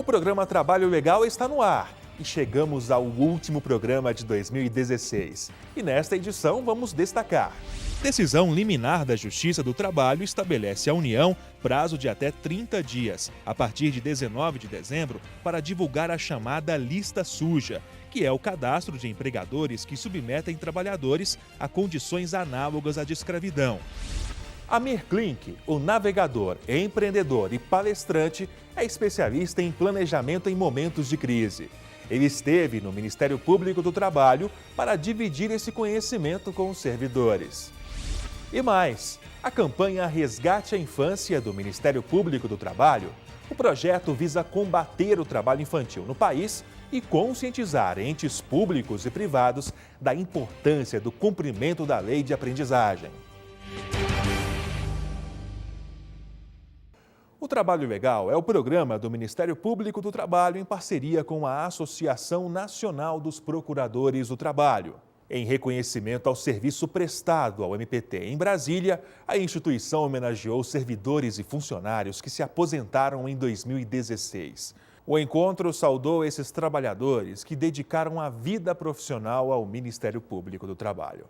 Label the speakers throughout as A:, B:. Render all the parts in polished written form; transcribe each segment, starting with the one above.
A: O programa Trabalho Legal está no ar e chegamos ao último programa de 2016. E nesta edição vamos destacar: decisão liminar da Justiça do Trabalho estabelece à União prazo de até 30 dias, a partir de 19 de dezembro, para divulgar a chamada lista suja, que é o cadastro de empregadores que submetem trabalhadores a condições análogas à de escravidão. Amir Klink, o navegador, empreendedor e palestrante, é especialista em planejamento em momentos de crise. Ele esteve no Ministério Público do Trabalho para dividir esse conhecimento com os servidores. E mais, a campanha Resgate à Infância do Ministério Público do Trabalho. O projeto visa combater o trabalho infantil no país e conscientizar entes públicos e privados da importância do cumprimento da lei de aprendizagem. O Trabalho Legal é o programa do Ministério Público do Trabalho em parceria com a Associação Nacional dos Procuradores do Trabalho. Em reconhecimento ao serviço prestado ao MPT em Brasília, a instituição homenageou servidores e funcionários que se aposentaram em 2016. O encontro saudou esses trabalhadores que dedicaram a vida profissional ao Ministério Público do Trabalho.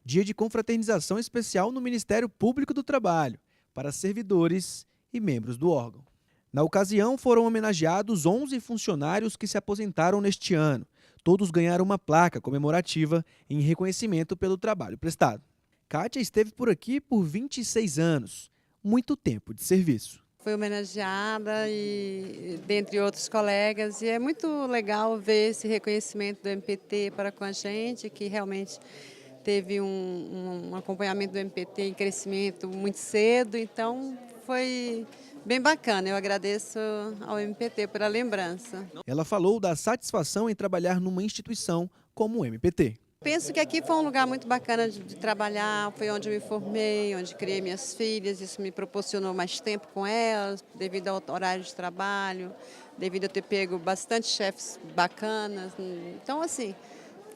B: Dia de confraternização especial no Ministério Público do Trabalho, para servidores e membros do órgão. Na ocasião, foram homenageados 11 funcionários que se aposentaram neste ano. Todos ganharam uma placa comemorativa em reconhecimento pelo trabalho prestado. Kátia esteve por aqui por 26 anos, muito tempo de serviço.
C: Fui homenageada e dentre outros colegas, e é muito legal ver esse reconhecimento do MPT para com a gente, que realmente teve um acompanhamento do MPT em crescimento muito cedo, então foi bem bacana. Eu agradeço ao MPT pela lembrança.
B: Ela falou da satisfação em trabalhar numa instituição como o MPT.
C: Penso que aqui foi um lugar muito bacana de trabalhar, foi onde eu me formei, onde criei minhas filhas, isso me proporcionou mais tempo com elas, devido ao horário de trabalho, devido a ter pego bastante chefes bacanas. Então, assim,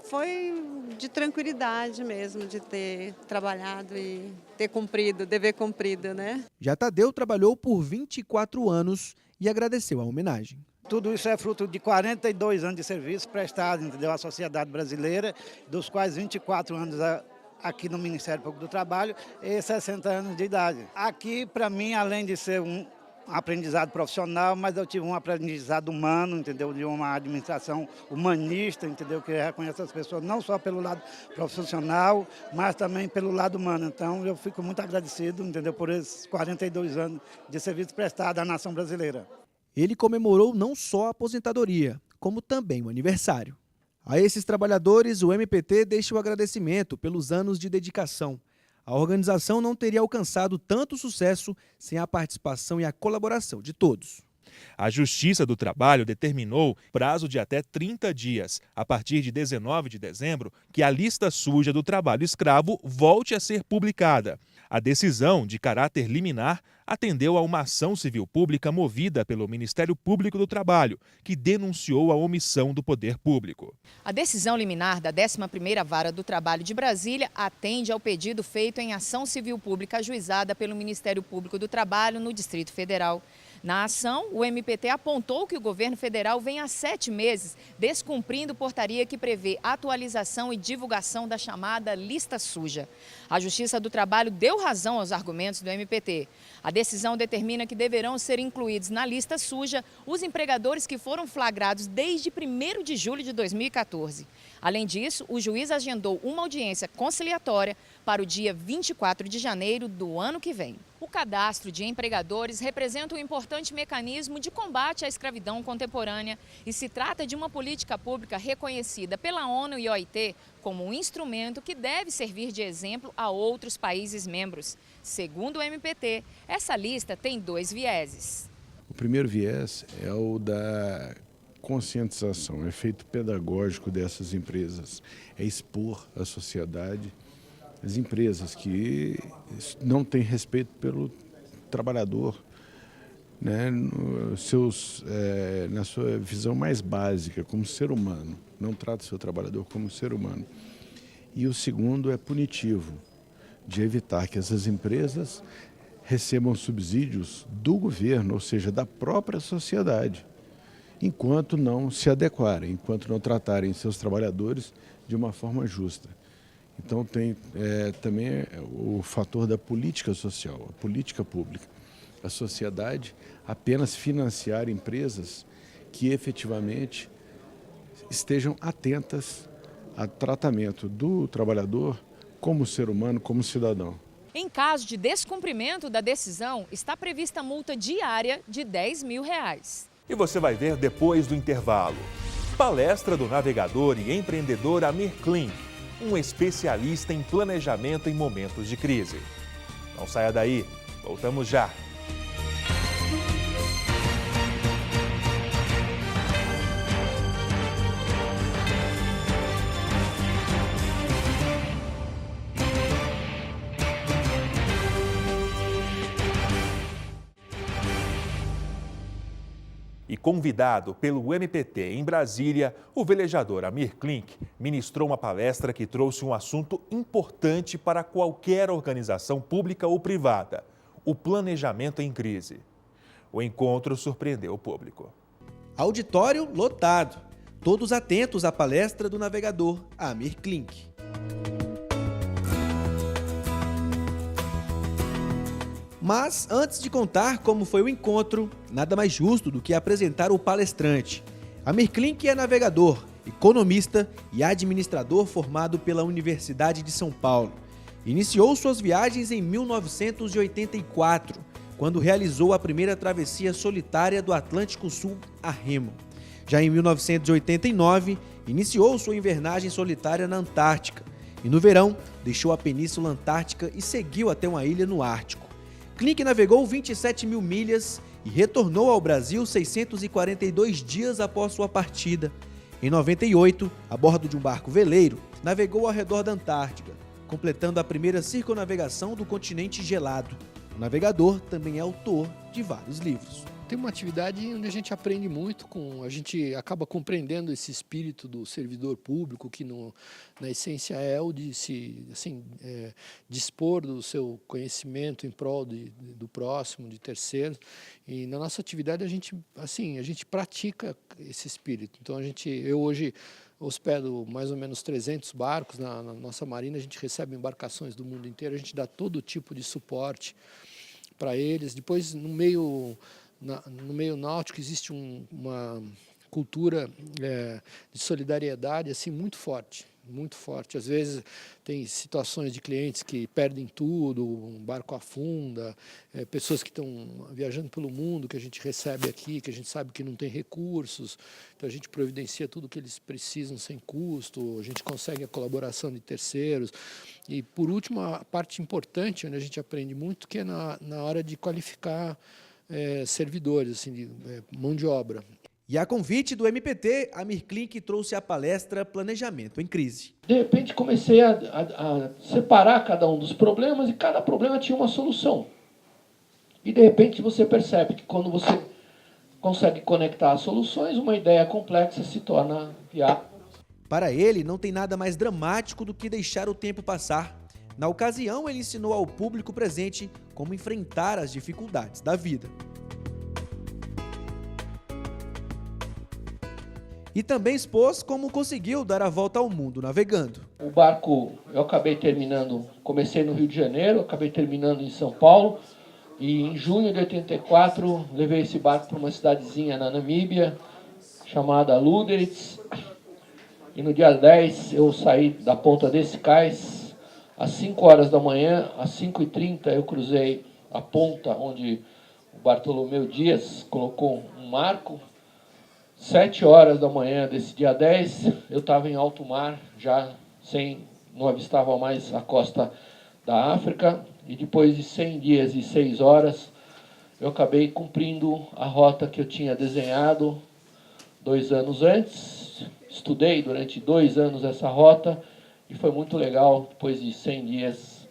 C: foi de tranquilidade mesmo, de ter trabalhado e ter cumprido, dever cumprido, né?
B: Já Tadeu trabalhou por 24 anos e agradeceu a homenagem.
D: Tudo isso é fruto de 42 anos de serviço prestado, entendeu, à sociedade brasileira, dos quais 24 anos aqui no Ministério Público do Trabalho e 60 anos de idade. Aqui, para mim, além de ser um aprendizado profissional, mas eu tive um aprendizado humano, entendeu, de uma administração humanista, entendeu, que reconhece as pessoas não só pelo lado profissional, mas também pelo lado humano. Então, eu fico muito agradecido, entendeu, por esses 42 anos de serviço prestado à nação brasileira.
B: Ele comemorou não só a aposentadoria, como também o aniversário. A esses trabalhadores, o MPT deixa o agradecimento pelos anos de dedicação. A organização não teria alcançado tanto sucesso sem a participação e a colaboração de todos.
A: A Justiça do Trabalho determinou prazo de até 30 dias, a partir de 19 de dezembro, que a lista suja do trabalho escravo volte a ser publicada. A decisão, de caráter liminar, atendeu a uma ação civil pública movida pelo Ministério Público do Trabalho, que denunciou a omissão do poder público.
E: A decisão liminar da 11ª Vara do Trabalho de Brasília atende ao pedido feito em ação civil pública ajuizada pelo Ministério Público do Trabalho no Distrito Federal. Na ação, o MPT apontou que o governo federal vem há 7 meses descumprindo portaria que prevê atualização e divulgação da chamada lista suja. A Justiça do Trabalho deu razão aos argumentos do MPT. A decisão determina que deverão ser incluídos na lista suja os empregadores que foram flagrados desde 1º de julho de 2014. Além disso, o juiz agendou uma audiência conciliatória para o dia 24 de janeiro do ano que vem. O cadastro de empregadores representa um importante mecanismo de combate à escravidão contemporânea e se trata de uma política pública reconhecida pela ONU e OIT como um instrumento que deve servir de exemplo a outros países membros. Segundo o MPT, essa lista tem 2 vieses.
F: O primeiro viés é o da conscientização, o efeito pedagógico dessas empresas, é expor à sociedade as empresas que não têm respeito pelo trabalhador, né, na sua visão mais básica, como ser humano, não trata o seu trabalhador como ser humano. E o segundo é punitivo, de evitar que essas empresas recebam subsídios do governo, ou seja, da própria sociedade. enquanto não se adequarem, enquanto não tratarem seus trabalhadores de uma forma justa. Então tem também o fator da política social, a política pública. A sociedade apenas financiar empresas que efetivamente estejam atentas ao tratamento do trabalhador como ser humano, como cidadão.
E: Em caso de descumprimento da decisão, está prevista multa diária de R$10 mil.
A: E você vai ver depois do intervalo. Palestra do navegador e empreendedor Amir Klink, um especialista em planejamento em momentos de crise. Não saia daí, voltamos já. E convidado pelo MPT em Brasília, o velejador Amir Klink ministrou uma palestra que trouxe um assunto importante para qualquer organização pública ou privada: o planejamento em crise. O encontro surpreendeu o público.
B: Auditório lotado, todos atentos à palestra do navegador Amir Klink. Mas, antes de contar como foi o encontro, nada mais justo do que apresentar o palestrante. Amir Klink é navegador, economista e administrador formado pela Universidade de São Paulo. Iniciou suas viagens em 1984, quando realizou a primeira travessia solitária do Atlântico Sul a remo. Já em 1989, iniciou sua invernagem solitária na Antártica. E no verão, deixou a Península Antártica e seguiu até uma ilha no Ártico. Klink navegou 27 mil milhas e retornou ao Brasil 642 dias após sua partida. Em 98, a bordo de um barco veleiro, navegou ao redor da Antártida, completando a primeira circunnavegação do continente gelado. O navegador também é autor de vários livros.
G: Tem uma atividade onde a gente aprende muito, a gente acaba compreendendo esse espírito do servidor público, que na essência é o de se dispor do seu conhecimento em prol do próximo, de terceiros. E na nossa atividade a gente pratica esse espírito. Então eu hoje hospedo mais ou menos 300 barcos na nossa marina, a gente recebe embarcações do mundo inteiro, a gente dá todo tipo de suporte para eles. Depois, no meio náutico existe uma cultura de solidariedade assim muito forte, muito forte. Às vezes tem situações de clientes que perdem tudo, um barco afunda, pessoas que estão viajando pelo mundo, que a gente recebe aqui, que a gente sabe que não tem recursos, então a gente providencia tudo que eles precisam sem custo, a gente consegue a colaboração de terceiros. E por último, a parte importante, onde a gente aprende muito, que é na hora de qualificar servidores, assim, mão de obra.
B: E a convite do MPT, Amir Klink trouxe a palestra Planejamento em Crise.
G: De repente comecei a separar cada um dos problemas e cada problema tinha uma solução. E de repente você percebe que quando você consegue conectar as soluções, uma ideia complexa se torna viável.
B: Para ele, não tem nada mais dramático do que deixar o tempo passar. Na ocasião, ele ensinou ao público presente como enfrentar as dificuldades da vida. E também expôs como conseguiu dar a volta ao mundo navegando.
G: O barco eu acabei terminando, comecei no Rio de Janeiro, acabei terminando em São Paulo. E em junho de 84, levei esse barco para uma cidadezinha na Namíbia, chamada Luderitz. E no dia 10 eu saí da ponta desse cais. Às 5 horas da manhã, às 5h30, eu cruzei a ponta onde o Bartolomeu Dias colocou um marco. 7 horas da manhã desse dia 10, eu estava em alto mar, não avistava mais a costa da África. E depois de 100 dias e 6 horas, eu acabei cumprindo a rota que eu tinha desenhado 2 anos antes. Estudei durante 2 anos essa rota. E foi muito legal, depois de 100 dias,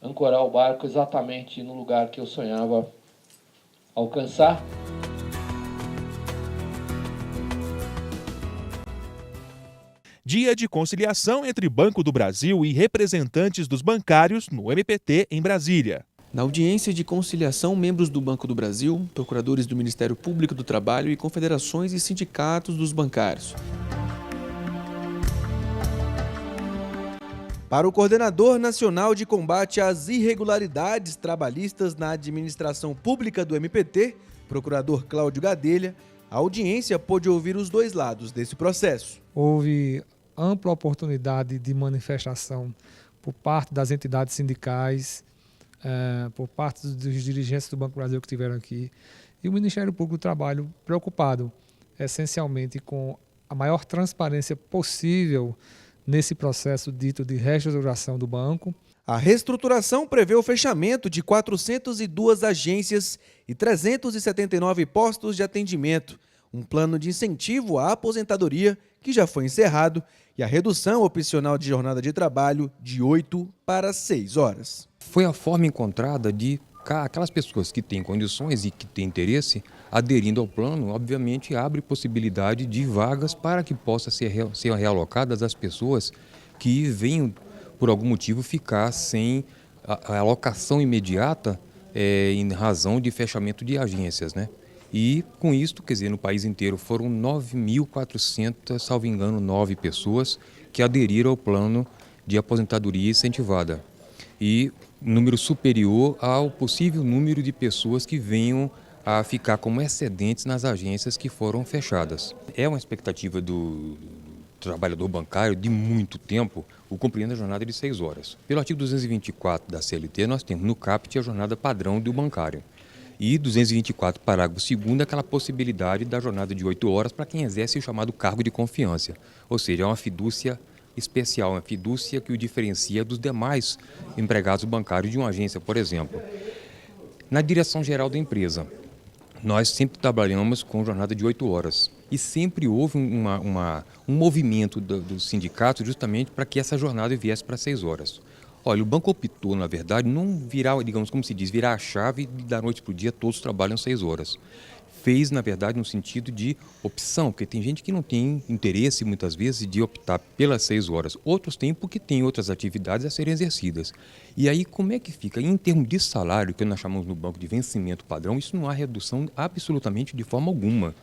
G: ancorar o barco exatamente no lugar que eu sonhava alcançar.
A: Dia de conciliação entre Banco do Brasil e representantes dos bancários no MPT em Brasília.
B: Na audiência de conciliação, membros do Banco do Brasil, procuradores do Ministério Público do Trabalho e confederações e sindicatos dos bancários. Para o Coordenador Nacional de Combate às Irregularidades Trabalhistas na Administração Pública do MPT, procurador Cláudio Gadelha, a audiência pôde ouvir os dois lados desse processo.
H: Houve ampla oportunidade de manifestação por parte das entidades sindicais, por parte dos dirigentes do Banco do Brasil que estiveram aqui, e o Ministério Público do Trabalho preocupado essencialmente com a maior transparência possível nesse processo dito de reestruturação do banco.
B: A reestruturação prevê o fechamento de 402 agências e 379 postos de atendimento, um plano de incentivo à aposentadoria que já foi encerrado e a redução opcional de jornada de trabalho de 8 para 6 horas.
I: Foi a forma encontrada de aquelas pessoas que têm condições e que têm interesse, aderindo ao plano, obviamente abre possibilidade de vagas para que possa ser realocadas as pessoas que venham, por algum motivo, ficar sem a alocação imediata em razão de fechamento de agências, né? E com isto, quer dizer, no país inteiro foram 9.400, salvo engano, 9 pessoas que aderiram ao plano de aposentadoria incentivada. E número superior ao possível número de pessoas que venham a ficar como excedentes nas agências que foram fechadas. É uma expectativa do trabalhador bancário de muito tempo o cumprimento da jornada de 6 horas. Pelo artigo 224 da CLT, nós temos no CAPT a jornada padrão do bancário. E 224, parágrafo 2º, aquela possibilidade da jornada de 8 horas para quem exerce o chamado cargo de confiança. Ou seja, é uma fidúcia especial, uma fidúcia que o diferencia dos demais empregados bancários de uma agência, por exemplo. Na direção geral da empresa, nós sempre trabalhamos com jornada de 8 horas. E sempre houve um movimento dos sindicatos justamente para que essa jornada viesse para 6 horas. Olha, o banco optou, na verdade, não virar, digamos, como se diz, virar a chave e da noite para o dia todos trabalham 6 horas. Fez, na verdade, no sentido de opção, porque tem gente que não tem interesse, muitas vezes, de optar pelas 6 horas. Outros têm porque tem outras atividades a serem exercidas. E aí, como é que fica? Em termos de salário, que nós chamamos no banco de vencimento padrão, isso não há redução absolutamente de forma alguma.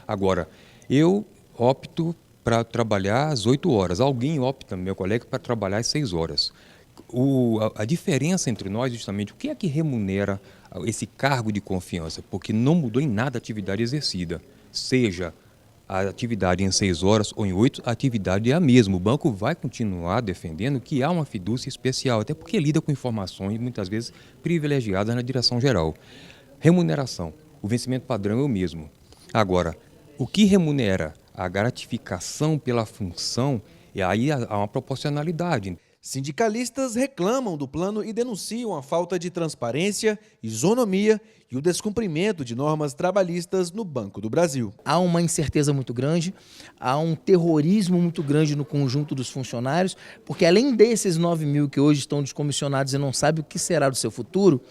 I: Agora, eu opto para trabalhar às 8 horas. Alguém opta, meu colega, para trabalhar às 6 horas. A diferença entre nós, justamente, o que é que remunera esse cargo de confiança? Porque não mudou em nada a atividade exercida. Seja a atividade em 6 horas ou em 8, a atividade é a mesma. O banco vai continuar defendendo que há uma fidúcia especial, até porque lida com informações, muitas vezes, privilegiadas na direção geral. Remuneração. O vencimento padrão é o mesmo. Agora, o que remunera a gratificação pela função, e aí há uma proporcionalidade.
B: Sindicalistas reclamam do plano e denunciam a falta de transparência, isonomia e o descumprimento de normas trabalhistas no Banco do Brasil.
J: Há uma incerteza muito grande, há um terrorismo muito grande no conjunto dos funcionários, porque além desses 9 mil que hoje estão descomissionados e não sabem o que será do seu futuro,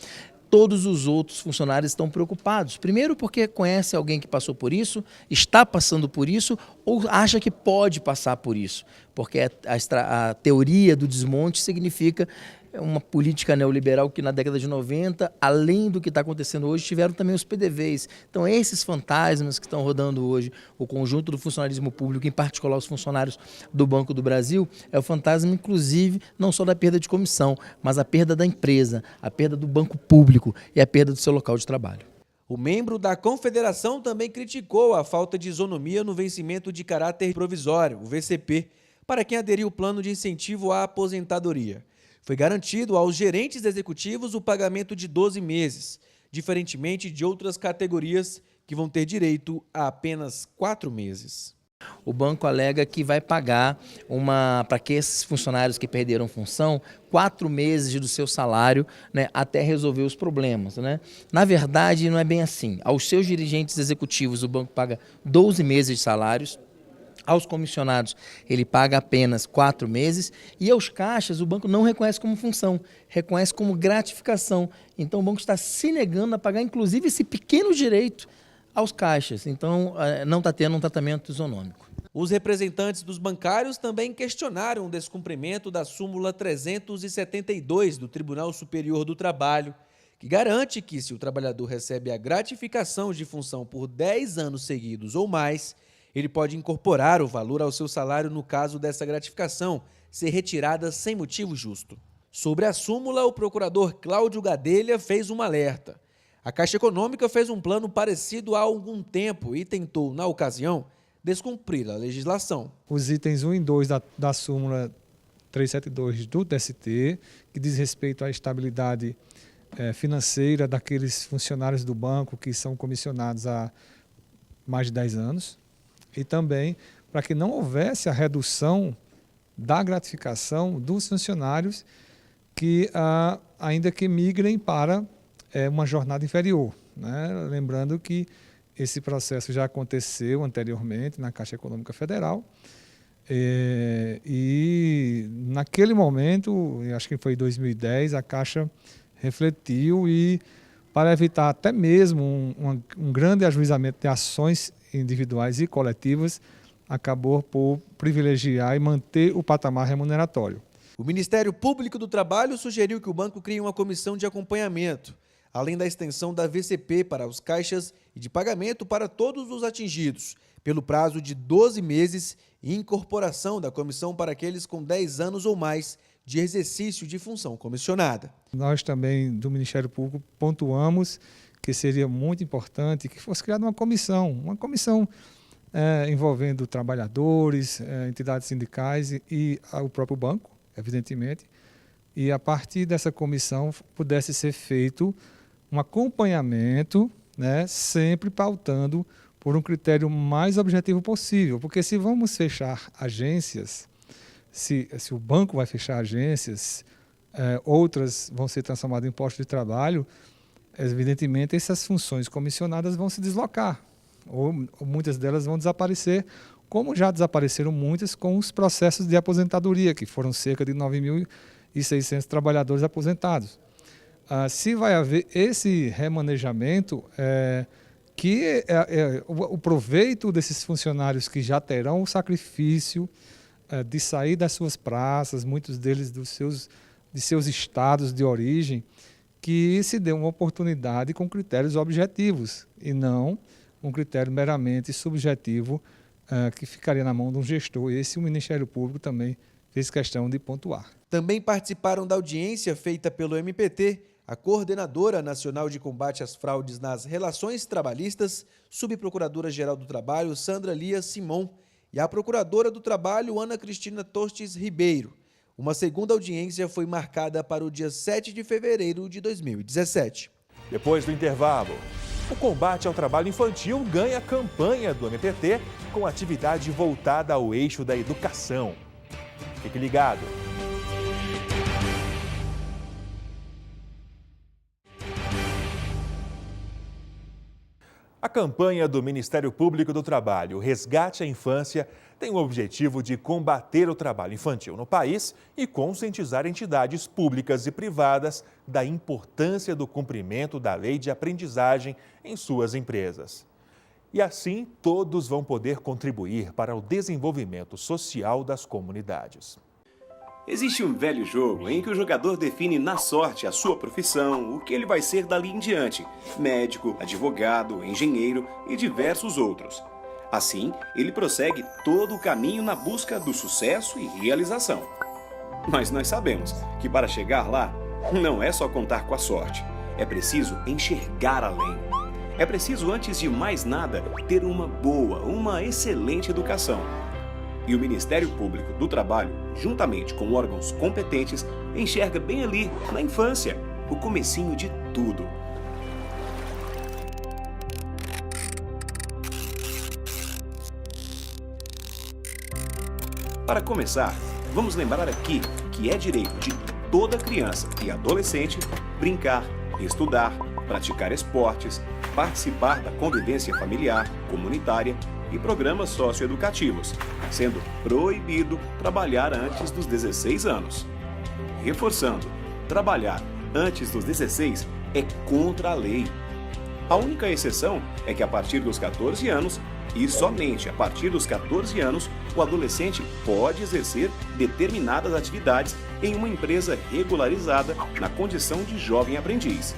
J: todos os outros funcionários estão preocupados. Primeiro porque conhece alguém que passou por isso, está passando por isso ou acha que pode passar por isso. Porque a teoria do desmonte significa uma política neoliberal que na década de 90, além do que está acontecendo hoje, tiveram também os PDVs. Então esses fantasmas que estão rodando hoje, o conjunto do funcionalismo público, em particular os funcionários do Banco do Brasil, é o fantasma inclusive não só da perda de comissão, mas a perda da empresa, a perda do banco público e a perda do seu local de trabalho.
B: O membro da Confederação também criticou a falta de isonomia no vencimento de caráter provisório, o VCP, para quem aderiu ao plano de incentivo à aposentadoria. Foi garantido aos gerentes executivos o pagamento de 12 meses, diferentemente de outras categorias que vão ter direito a apenas 4 meses.
J: O banco alega que vai pagar para que esses funcionários que perderam função 4 meses do seu salário, né, até resolver os problemas, né? Na verdade, não é bem assim. Aos seus dirigentes executivos, o banco paga 12 meses de salários. Aos comissionados, ele paga apenas 4 meses e aos caixas o banco não reconhece como função, reconhece como gratificação. Então o banco está se negando a pagar, inclusive, esse pequeno direito aos caixas. Então não está tendo um tratamento isonômico.
B: Os representantes dos bancários também questionaram o descumprimento da súmula 372 do Tribunal Superior do Trabalho, que garante que, se o trabalhador recebe a gratificação de função por 10 anos seguidos ou mais, ele pode incorporar o valor ao seu salário no caso dessa gratificação ser retirada sem motivo justo. Sobre a súmula, o procurador Cláudio Gadelha fez um alerta. A Caixa Econômica fez um plano parecido há algum tempo e tentou, na ocasião, descumprir a legislação.
H: Os itens 1 e 2 da súmula 372 do TST, que diz respeito à estabilidade financeira daqueles funcionários do banco que são comissionados há mais de 10 anos, e também para que não houvesse a redução da gratificação dos funcionários que ainda que migrem para uma jornada inferior, né? Lembrando que esse processo já aconteceu anteriormente na Caixa Econômica Federal e naquele momento, acho que foi em 2010, a Caixa refletiu e, para evitar até mesmo um grande ajuizamento de ações individuais e coletivas, acabou por privilegiar e manter o patamar remuneratório.
B: O Ministério Público do Trabalho sugeriu que o banco crie uma comissão de acompanhamento, além da extensão da VCP para os caixas e de pagamento para todos os atingidos, pelo prazo de 12 meses e incorporação da comissão para aqueles com 10 anos ou mais de exercício de função comissionada.
H: Nós também, do Ministério Público, pontuamos que seria muito importante que fosse criada uma comissão envolvendo trabalhadores, entidades sindicais e o próprio banco, evidentemente, e a partir dessa comissão pudesse ser feito um acompanhamento, né, sempre pautando por um critério mais objetivo possível, porque se vamos fechar agências, se o banco vai fechar agências, outras vão ser transformadas em postos de trabalho, evidentemente essas funções comissionadas vão se deslocar, ou muitas delas vão desaparecer, como já desapareceram muitas com os processos de aposentadoria, que foram cerca de 9.600 trabalhadores aposentados. Se vai haver esse remanejamento, o proveito desses funcionários que já terão o sacrifício de sair das suas praças, muitos deles de seus estados de origem, que se dê uma oportunidade com critérios objetivos e não um critério meramente subjetivo que ficaria na mão de um gestor. Esse o Ministério Público também fez questão de pontuar.
B: Também participaram da audiência feita pelo MPT a Coordenadora Nacional de Combate às Fraudes nas Relações Trabalhistas, Subprocuradora-Geral do Trabalho, Sandra Lia Simon, e a Procuradora do Trabalho, Ana Cristina Tostes Ribeiro. Uma segunda audiência foi marcada para o dia 7 de fevereiro de 2017.
A: Depois do intervalo, o combate ao trabalho infantil ganha campanha do MPT com atividade voltada ao eixo da educação. Fique ligado. A campanha do Ministério Público do Trabalho, Resgate à Infância, tem o objetivo de combater o trabalho infantil no país e conscientizar entidades públicas e privadas da importância do cumprimento da lei de aprendizagem em suas empresas. E assim, todos vão poder contribuir para o desenvolvimento social das comunidades.
K: Existe um velho jogo em que o jogador define na sorte a sua profissão, o que ele vai ser dali em diante: médico, advogado, engenheiro e diversos outros. Assim, ele prossegue todo o caminho na busca do sucesso e realização. Mas nós sabemos que para chegar lá, não é só contar com a sorte. É preciso enxergar além. É preciso, antes de mais nada, ter uma boa, uma excelente educação. E o Ministério Público do Trabalho, juntamente com órgãos competentes, enxerga bem ali, na infância, o comecinho de tudo. Para começar, vamos lembrar aqui que é direito de toda criança e adolescente brincar, estudar, praticar esportes, participar da convivência familiar, comunitária e programas socioeducativos, sendo proibido trabalhar antes dos 16 anos. Reforçando, trabalhar antes dos 16 é contra a lei. A única exceção é que a partir dos 14 anos, e somente a partir dos 14 anos, o adolescente pode exercer determinadas atividades em uma empresa regularizada na condição de jovem aprendiz.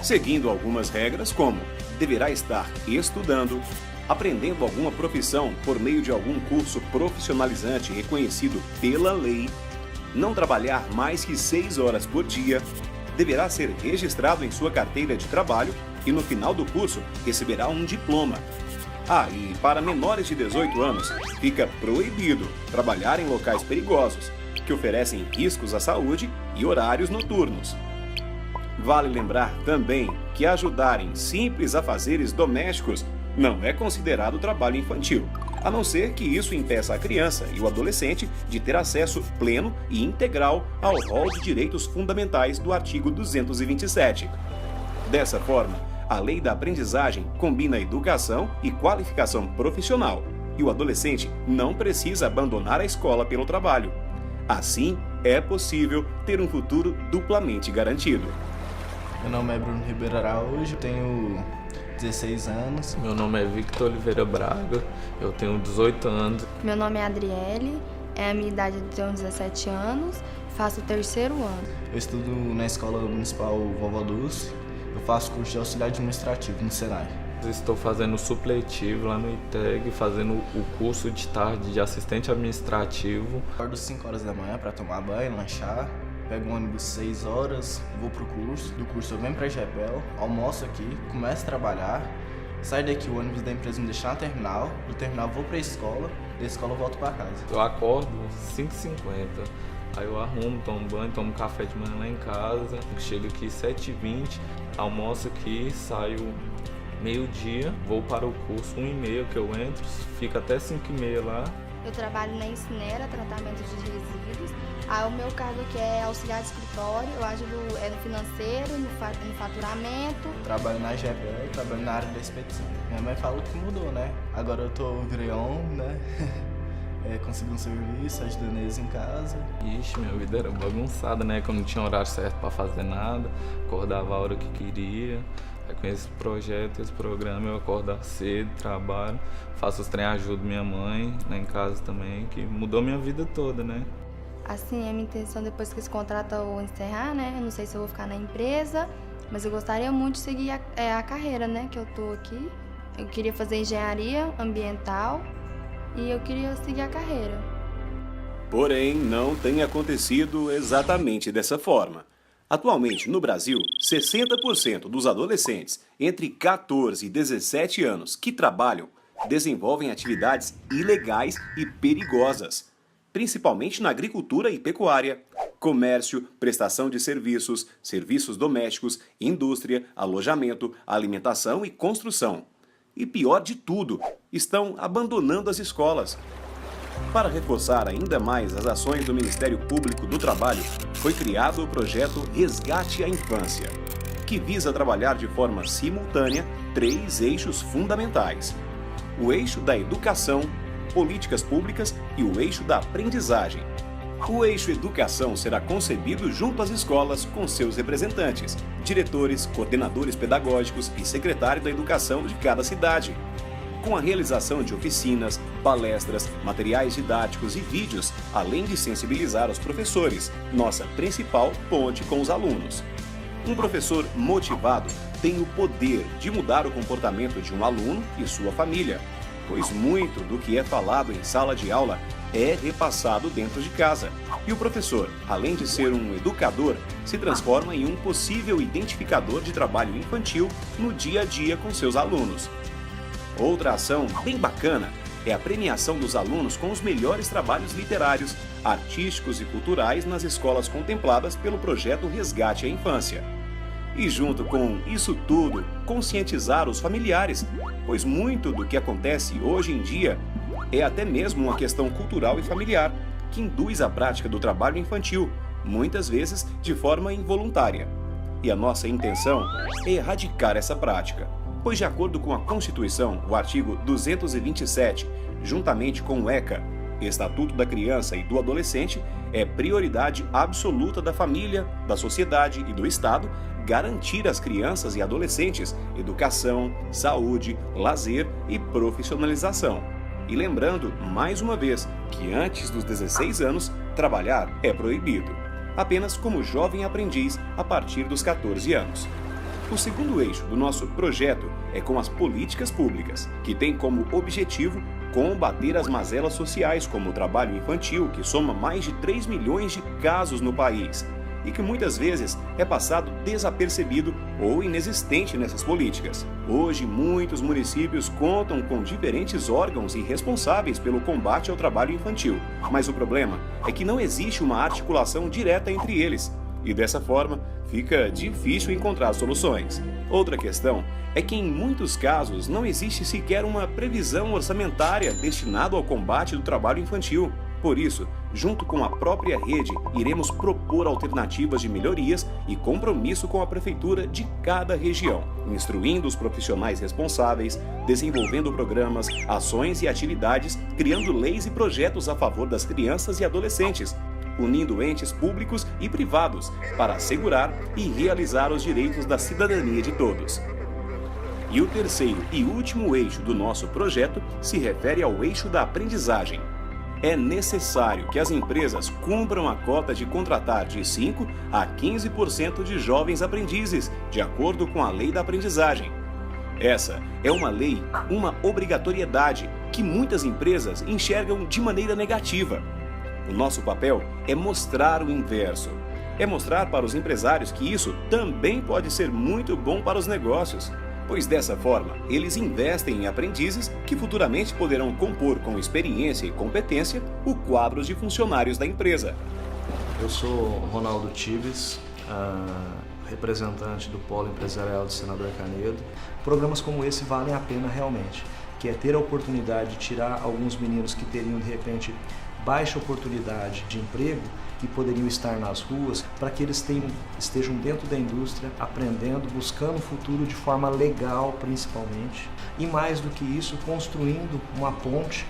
K: seguindo algumas regras como deverá estar estudando, aprendendo alguma profissão por meio de algum curso profissionalizante reconhecido pela lei, não trabalhar mais que 6 horas por dia, deverá ser registrado em sua carteira de trabalho e no final do curso receberá um diploma. E para menores de 18 anos, fica proibido trabalhar em locais perigosos, que oferecem riscos à saúde e horários noturnos. Vale lembrar também que ajudar em simples afazeres domésticos não é considerado trabalho infantil, a não ser que isso impeça a criança e o adolescente de ter acesso pleno e integral ao rol de direitos fundamentais do artigo 227. Dessa forma, a lei da aprendizagem combina educação e qualificação profissional, e o adolescente não precisa abandonar a escola pelo trabalho. Assim, é possível ter um futuro duplamente garantido.
L: Meu nome é Bruno Ribeiro Araújo, tenho 16 anos.
M: Meu nome é Victor Oliveira Braga, eu tenho 18 anos.
N: Meu nome é Adriele, a minha idade é de 17 anos, faço o 3º ano.
L: Eu estudo na Escola Municipal Vovó Dulce, eu faço curso de auxiliar administrativo no Senai.
M: Estou fazendo supletivo lá no ITEG, fazendo o curso de tarde de assistente administrativo.
L: Acordo 5 horas da manhã para tomar banho, lanchar, pego um ônibus 6 horas, vou pro curso, do curso eu venho para Japel, almoço aqui, começo a trabalhar, saio daqui, o ônibus da empresa me deixa no terminal, do terminal vou pra escola, da escola eu volto para casa.
M: Eu acordo 5h50, aí eu arrumo, tomo banho, tomo café de manhã lá em casa, chego aqui 7h20, almoço aqui, saio meio-dia, vou para o curso 1h30 que eu entro, fico até 5h30 lá.
N: Eu trabalho na Incinera, tratamento de resíduos. O meu cargo aqui é auxiliar de escritório, eu ajudo no financeiro, no faturamento.
L: Trabalho na GBL, trabalho na área da expedição. Minha mãe falou que mudou, né? Agora eu virei homem, né? Consegui um serviço, ajudando eles em casa.
M: Ixi, minha vida era bagunçada, né? Que eu não tinha horário certo para fazer nada, acordava a hora que queria. Aí com esse projeto, esse programa, eu acordo cedo, trabalho, faço os treinos, ajudo minha mãe, lá em casa também, que mudou minha vida toda, né?
N: Assim, a minha intenção depois que esse contrato eu encerrar, né? Eu não sei se eu vou ficar na empresa, mas eu gostaria muito de seguir a carreira, né? Que eu tô aqui. Eu queria fazer engenharia ambiental e eu queria seguir a carreira.
K: Porém, não tem acontecido exatamente dessa forma. Atualmente, no Brasil, 60% dos adolescentes entre 14 e 17 anos que trabalham desenvolvem atividades ilegais e perigosas, principalmente na agricultura e pecuária, comércio, prestação de serviços, serviços domésticos, indústria, alojamento, alimentação e construção. E pior de tudo, estão abandonando as escolas. Para reforçar ainda mais as ações do Ministério Público do Trabalho, foi criado o projeto Resgate à Infância, que visa trabalhar de forma simultânea 3 eixos fundamentais: o eixo da educação, políticas públicas e o eixo da aprendizagem. O eixo educação será concebido junto às escolas com seus representantes, diretores, coordenadores pedagógicos e secretário da educação de cada cidade, com a realização de oficinas, palestras, materiais didáticos e vídeos, além de sensibilizar os professores, nossa principal ponte com os alunos. Um professor motivado tem o poder de mudar o comportamento de um aluno e sua família, pois muito do que é falado em sala de aula é repassado dentro de casa. E o professor, além de ser um educador, se transforma em um possível identificador de trabalho infantil no dia a dia com seus alunos. Outra ação bem bacana é a premiação dos alunos com os melhores trabalhos literários, artísticos e culturais nas escolas contempladas pelo projeto Resgate à Infância. E junto com isso tudo, conscientizar os familiares, pois muito do que acontece hoje em dia é até mesmo uma questão cultural e familiar, que induz a prática do trabalho infantil, muitas vezes de forma involuntária. E a nossa intenção é erradicar essa prática, pois de acordo com a Constituição, o artigo 227, juntamente com o ECA, Estatuto da Criança e do Adolescente, é prioridade absoluta da família, da sociedade e do Estado garantir às crianças e adolescentes educação, saúde, lazer e profissionalização. E lembrando, mais uma vez, que antes dos 16 anos, trabalhar é proibido, apenas como jovem aprendiz a partir dos 14 anos. O segundo eixo do nosso projeto é com as políticas públicas, que tem como objetivo combater as mazelas sociais, como o trabalho infantil, que soma mais de 3 milhões de casos no país e que muitas vezes é passado desapercebido ou inexistente nessas políticas. Hoje, muitos municípios contam com diferentes órgãos e responsáveis pelo combate ao trabalho infantil, mas o problema é que não existe uma articulação direta entre eles e, dessa forma, fica difícil encontrar soluções. Outra questão é que, em muitos casos, não existe sequer uma previsão orçamentária destinada ao combate do trabalho infantil. Por isso, junto com a própria rede, iremos propor alternativas de melhorias e compromisso com a prefeitura de cada região, instruindo os profissionais responsáveis, desenvolvendo programas, ações e atividades, criando leis e projetos a favor das crianças e adolescentes, unindo entes públicos e privados para assegurar e realizar os direitos da cidadania de todos. E o terceiro e último eixo do nosso projeto se refere ao eixo da aprendizagem. É necessário que as empresas cumpram a cota de contratar de 5% a 15% de jovens aprendizes, de acordo com a Lei da Aprendizagem. Essa é uma lei, uma obrigatoriedade, que muitas empresas enxergam de maneira negativa. O nosso papel é mostrar o inverso. É mostrar para os empresários que isso também pode ser muito bom para os negócios, pois dessa forma eles investem em aprendizes que futuramente poderão compor com experiência e competência o quadro de funcionários da empresa.
O: Eu sou Ronaldo Tibes, representante do Polo Empresarial do Senador Canedo. Programas como esse valem a pena realmente, que é ter a oportunidade de tirar alguns meninos que teriam de repente baixa oportunidade de emprego e poderiam estar nas ruas, para que eles estejam dentro da indústria, aprendendo, buscando um futuro de forma legal principalmente, e mais do que isso, construindo uma ponte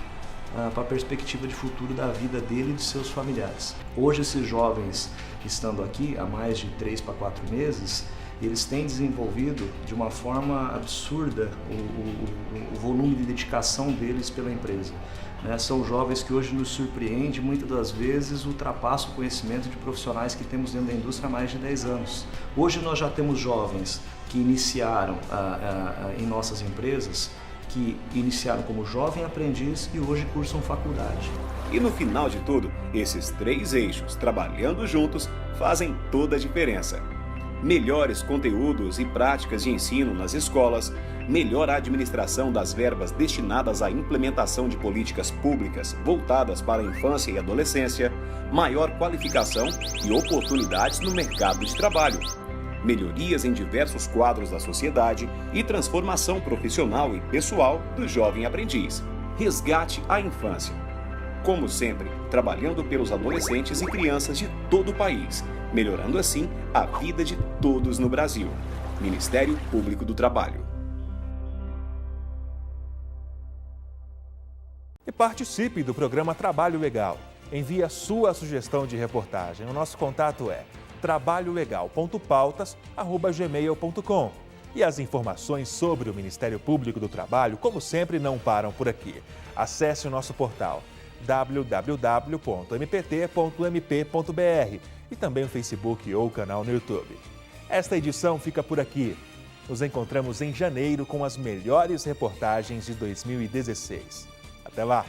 O: para a perspectiva de futuro da vida dele e de seus familiares. Hoje esses jovens, estando aqui há mais de 3 para 4 meses, eles têm desenvolvido de uma forma absurda o volume de dedicação deles pela empresa. São jovens que hoje nos surpreendem, muitas das vezes ultrapassam o conhecimento de profissionais que temos dentro da indústria há mais de 10 anos. Hoje nós já temos jovens que iniciaram em nossas empresas, que iniciaram como jovem aprendiz e hoje cursam faculdade.
K: E no final de tudo, esses 3 eixos, trabalhando juntos, fazem toda a diferença. Melhores conteúdos e práticas de ensino nas escolas, melhor administração das verbas destinadas à implementação de políticas públicas voltadas para a infância e adolescência, maior qualificação e oportunidades no mercado de trabalho, melhorias em diversos quadros da sociedade e transformação profissional e pessoal do jovem aprendiz. Resgate à infância. Como sempre, trabalhando pelos adolescentes e crianças de todo o país, melhorando assim a vida de todos no Brasil. Ministério Público do Trabalho.
A: E participe do programa Trabalho Legal. Envie a sua sugestão de reportagem. O nosso contato é trabalholegal.pautas@gmail.com. E as informações sobre o Ministério Público do Trabalho, como sempre, não param por aqui. Acesse o nosso portal www.mpt.mp.br e também o Facebook ou o canal no YouTube. Esta edição fica por aqui. Nos encontramos em janeiro com as melhores reportagens de 2016. Até lá!